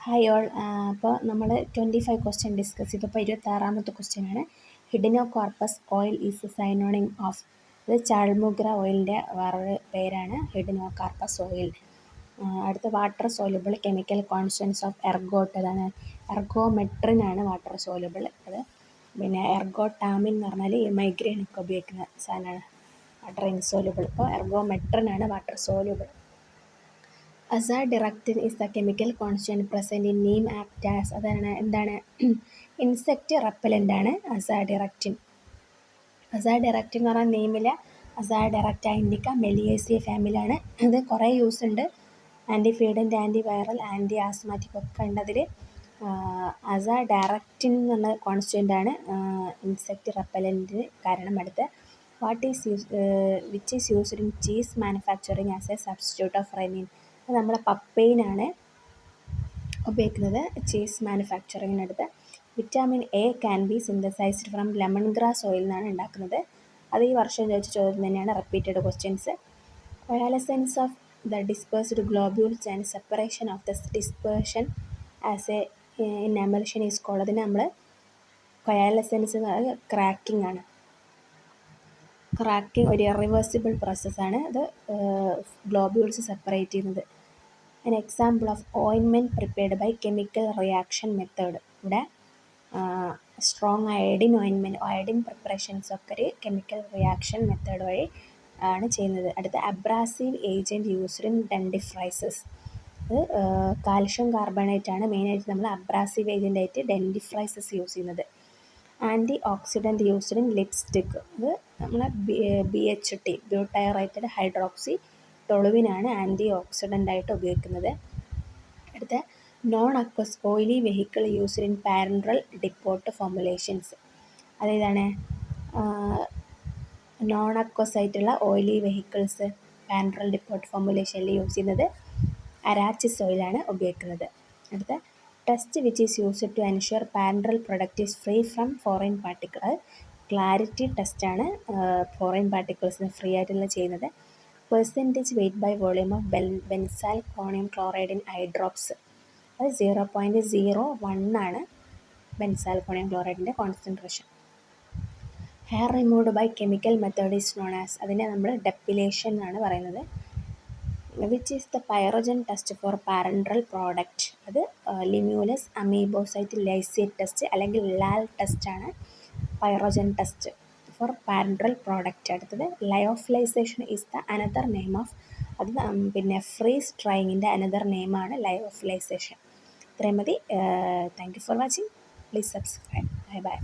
Hi all. അപ്പോൾ നമ്മൾ 25 question discuss ചെയ്തു. ഇപ്പോൾ 26ാമത്തെ ക്വസ്റ്റ്യൻ ആണ്. ഹിഡിനോകാർപ്പസ് ഓയിൽ ഈസ് സൈനോണിം ഓഫ്. ഇത് ചാൾമുഗ്ര ഓയിലിൻ്റെ വേറൊരു പേരാണ് ഹിഡിനോകാർപ്പസ് ഓയിൽ. അടുത്ത water soluble chemical constants of ergot. അതാണ് എർഗോമെട്രിൻ ആണ് വാട്ടർ സോലുബിൾ. അത് പിന്നെ എർഗോട്ടാമിൻ എന്ന് പറഞ്ഞാൽ ഈ മൈഗ്രെയിനൊക്കെ ഉപയോഗിക്കുന്ന സാധനമാണ് വാട്ടർ ഇൻസോലുബിൾ. ഇപ്പോൾ എർഗോമെട്രിൻ ആണ് water soluble. Azadirachtin is the chemical constituent present in neem ആപ്റ്റാസ്. എന്താണ് ഇൻസെക്റ്റ് റെപ്പലൻ്റ് ആണ് അസാഡിറക്റ്റിൻ. അസാഡിറക്റ്റിൻ എന്ന് പറഞ്ഞാൽ നെയിമിലെ അസാഡിറക്റ്റ ഇൻഡിക്ക മെലിയേസിയ ഫാമിലിയാണ്. ഇത് കുറേ യൂസ് ഉണ്ട്. Anti feedant, anti viral, anti asthmatic ഒക്കെ ഉണ്ട്. അതിൽ അസാഡിറക്റ്റിൻ എന്ന് പറഞ്ഞ കോൺസ്റ്റൻ്റ് ആണ് ഇൻസെക്റ്റ് റെപ്പലൻറ്റിന് കാരണം. അടുത്ത which is used in cheese manufacturing as a substitute of rennin. അത് നമ്മളെ പപ്പൈനാണ് ഉപയോഗിക്കുന്നത് ചീസ് മാനുഫാക്ചറിങ്ങിനടുത്ത്. Vitamin A can be synthesised from lemon grass oil എന്നാണ് ഉണ്ടാക്കുന്നത്. അത് ഈ വർഷം ചോദിച്ച ചോദ്യം തന്നെയാണ്, repeated questions. Coalescence of the dispersed globules and separation of the dispersion as a in emulsion is called. അതിന് നമ്മൾ കൊയാലസെൻസ് എന്ന് പറയുന്നത് ക്രാക്കിംഗ് ആണ്. ക്രാക്കിംഗ് ഒരു ഇറിവേഴ്സിബിൾ പ്രോസസ്സാണ്. അത് ഗ്ലോബ്യൂൾസ് സെപ്പറേറ്റ് ചെയ്യുന്നത്. an example of ointment prepared by chemical reaction method. ഇവിടെ strong iodine ointment, iodine preparations ഒക്കെ ഒരു കെമിക്കൽ റിയാക്ഷൻ മെത്തേഡ് വഴി ആണ് ചെയ്യുന്നത്. അടുത്ത abrasive agent used in dentifrices. അത് കാൽഷ്യം കാർബണേറ്റ് ആണ് മെയിനായിട്ട് നമ്മൾ അബ്രാസീവ് ഏജൻ്റായിട്ട് ഡെൻറ്റിഫ്രൈസസ് യൂസ് ചെയ്യുന്നത്. Anti oxidant used in lipstick. ഇത് നമ്മളെ BHT ബ്യൂട്ടൈറേറ്റഡ് ഹൈഡ്രോക്സി ടൊളുവിനാണ് ആൻറ്റി ഓക്സിഡൻ്റ് ആയിട്ട് ഉപയോഗിക്കുന്നത്. അടുത്ത non aqueous oily vehicle used in parenteral depot formulations. അതേതാണ് നോൺ അക്വസ് ആയിട്ടുള്ള ഓയിലി വെഹിക്കിൾസ് പാരൻട്രൽ ഡിപ്പോട്ട് ഫോർമുലേഷനിൽ യൂസ് ചെയ്യുന്നത് അരാച്ചിസ് ഓയിലാണ് ഉപയോഗിക്കുന്നത്. അടുത്ത test which is used to ensure parenteral product is free from foreign particle. Clarity ടെസ്റ്റാണ് ഫോറിൻ പാർട്ടിക്കിൾസിന് free ആയിട്ടുള്ള ചെയ്യുന്നത്. Percentage weight by volume of benzalkonium chloride in eye drops. അത് 0.01 ആണ് ബെൻസാൽക്കോണിയം ക്ലോറൈഡിൻ്റെ concentration. Hair removed by chemical method is known as. അതിനെ നമ്മൾ depilation എന്നാണ് പറയുന്നത്. Which is the pyrogen test for parenteral product. അത് ലിമ്യൂലസ് അമീബോസൈറ്റ് ലൈസേറ്റ് ടെസ്റ്റ് അല്ലെങ്കിൽ LAL ടെസ്റ്റാണ് pyrogen test for parenteral product. അടുത്തത് lyophilisation is the another name of. അത് പിന്നെ ഫ്രീസ് ഡ്രൈയിങ്ങിൻ്റെ അനദർ നെയിമാണ് ലയോഫിലൈസേഷൻ. ഇത്രയും മതി. Thank you for watching. Please subscribe. Bye by.